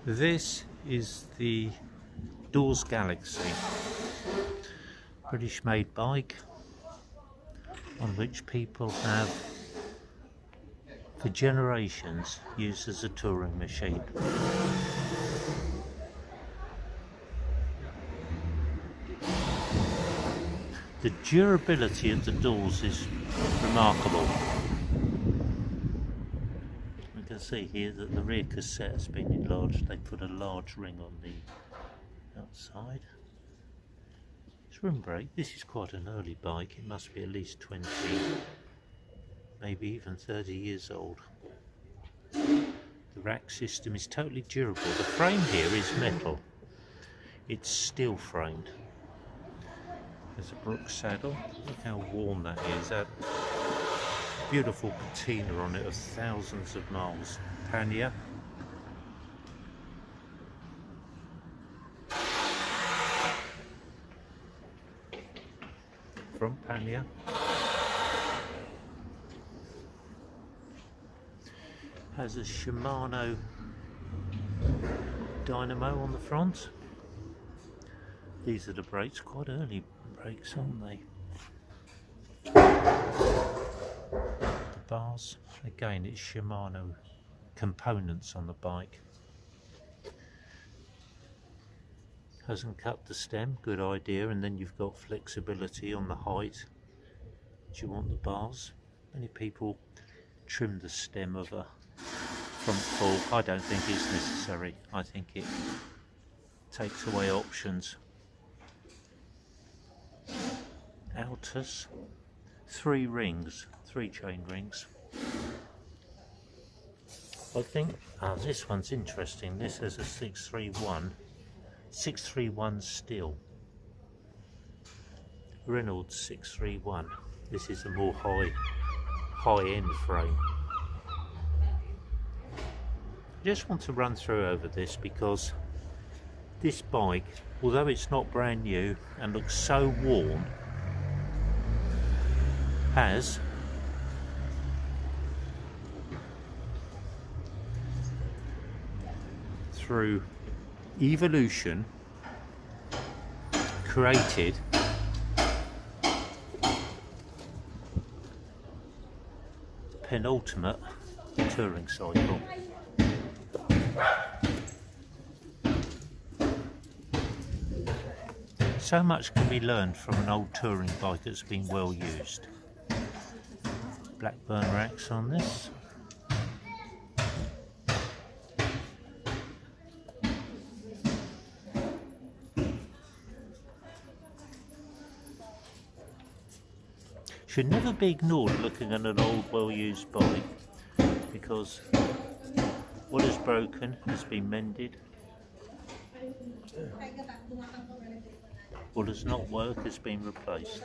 This is the Dawes Galaxy, British made bike on which people have for generations used as a touring machine. The durability of the Dawes is remarkable. You can see here that the rear cassette has been enlarged. They put a large ring on the outside. It's rim brake. This is quite an early bike. It must be at least 20, maybe even 30 years old. The rack system is totally durable. The frame here is metal. It's steel framed. There's a Brooks saddle. Look how warm that is. That beautiful patina on it of thousands of miles. Pannier. Front pannier. Has a Shimano dynamo on the front. These are the brakes, quite early brakes, aren't they? The bars, again it's Shimano components on the bike. Hasn't cut the stem, good idea, and then you've got flexibility on the height. Do you want the bars? Many people trim the stem of a front fork. I don't think it's necessary. I think it takes away options. Outers, 3 rings, 3 chain rings. I think this one's interesting. This has a 631 steel. Reynolds 631. This is a more high-end frame. I just want to run through over this because this bike, although it's not brand new and looks so worn, has through evolution created the penultimate touring cycle. So much can be learned from an old touring bike that's been well used. Blackburn racks on this. Should never be ignored looking at an old well-used bike, because what is broken has been mended. What does not work has been replaced.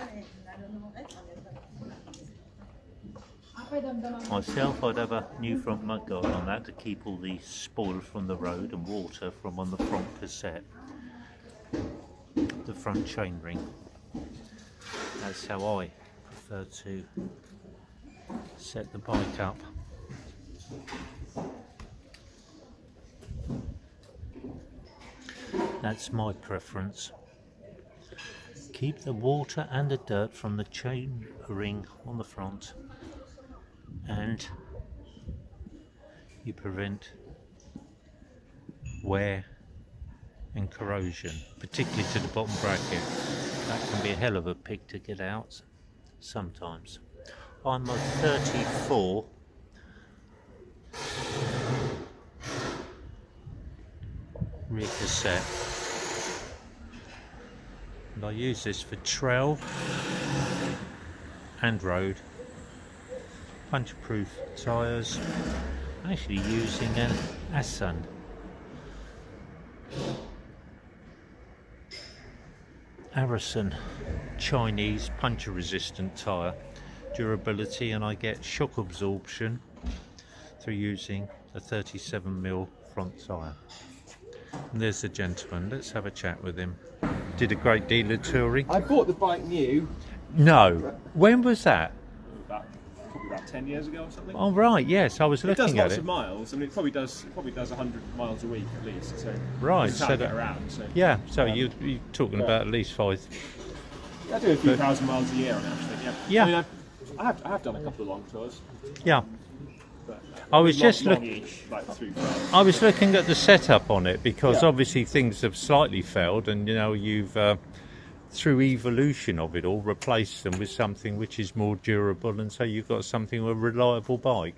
Myself, I'd have a new front mudguard on that to keep all the spoil from the road and water from on the front cassette. The front chain ring. That's how I prefer to set the bike up. That's my preference. Keep the water and the dirt from the chain ring on the front, and you prevent wear and corrosion, particularly to the bottom bracket. That can be a hell of a pig to get out sometimes. I'm a 34 rear cassette, and I use this for trail and road. Puncture-proof tyres. Actually using an Asun Arison Chinese puncture-resistant tyre. Durability, and I get shock absorption through using a 37mm front tyre. And there's the gentleman. Let's have a chat with him. Did a great deal of touring. I bought the bike new. No. When was that? About probably about 10 years ago or something. Oh right, yes, I was It does looking at lots it. of miles. I mean, it probably does 100 miles a week at least. So Right, this is how so I get that- around. So Yeah, so you're talking yeah. about at least 5. I do a few thousand miles a year on it, actually. Yeah. Yeah. I mean, I have done a couple of long tours. Yeah. But, I was just longish, like through France. I was looking at the setup on it because Yeah. obviously things have slightly failed, and you know you've through evolution of it all replaced them with something which is more durable, and so you've got something a reliable bike.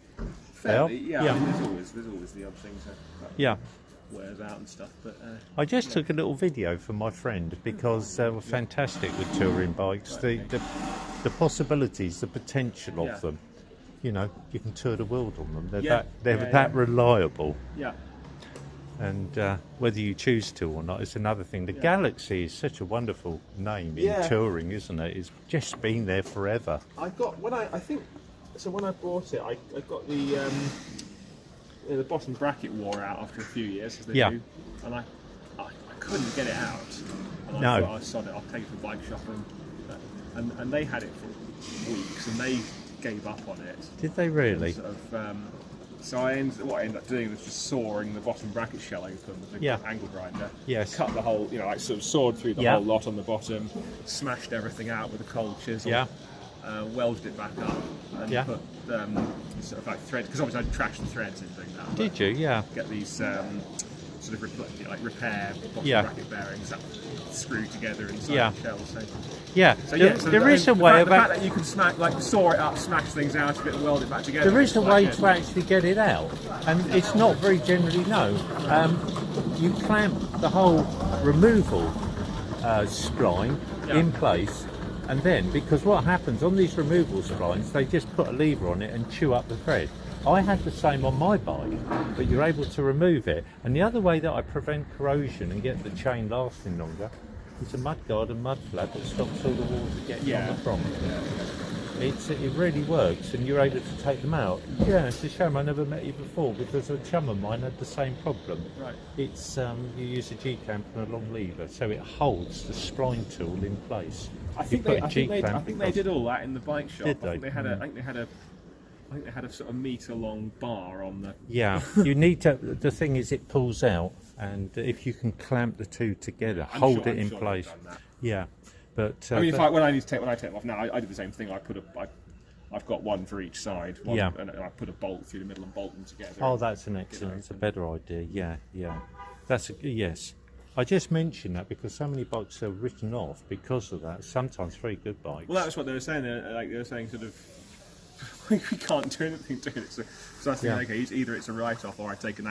Fairly, yeah. Yeah. I mean, there's always the odd things that Yeah. wears out and stuff. But I just took a little video for my friend because they were fantastic with touring bikes. The possibilities, the potential of Yeah. them. You know, you can tour the world on them. They're Yeah. that reliable. yeah. And whether you choose to or not, it's another thing. The Galaxy is such a wonderful name in Yeah. touring, isn't it? It's just been there forever. I got when I think so when I bought it, I got the bottom bracket wore out after a few years, as they Yeah. do, and I couldn't get it out. And I No. thought, I sod it, I'll take it to the bike shop, and they had it for weeks, and they gave up on it. Did they really? Sort of, so what I ended up doing was just sawing the bottom bracket shell open with Yeah. an angle grinder. Yes. Cut the whole, like sort of sawed through the Yeah. whole lot on the bottom, smashed everything out with a cold chisel. Yeah. Welded it back up and Yeah. put sort of like threads, because obviously I trashed the threads and doing that. Did you? Yeah. Get these sort of repair bottom Yeah. bracket bearings that screw together inside Yeah. the shell. Yeah. There is a way the fact that you can saw it up, smash things out of it, and weld it back together. There is a is way quite to good. actually get it out, and it's not very generally known. You clamp the whole removal spline Yeah. in place, and then, because what happens on these removal splines, they just put a lever on it and chew up the thread. I had the same on my bike, but you're able to remove it. And the other way that I prevent corrosion and get the chain lasting longer is a mudguard and mud flap that stops all the water getting on the front. It really works, and you're able to take them out. Yeah, it's a shame I never met you before, because a chum of mine had the same problem. Right. It's you use a G-clamp and a long lever, so it holds the spline tool in place. I think You put a they G-clamp did across- all that in the bike shop. Did they? I think they had a sort of metre long bar on the. Yeah, you need to. The thing is, it pulls out, and if you can clamp the two together, I'm hold sure- it I'm in sure place. they've done that. Yeah, but I mean, but- when I take them off now, I did the same thing. I've got one for each side. Yeah. And I put a bolt through the middle and bolt them together. oh, that's an excellent. It's a better idea. Yeah, yeah. Yes. I just mentioned that because so many bikes are written off because of that. Sometimes very good bikes. Well, that's what they were saying. They were saying sort of, we can't do anything to it. So I was thinking, okay, either it's a write-off or I take an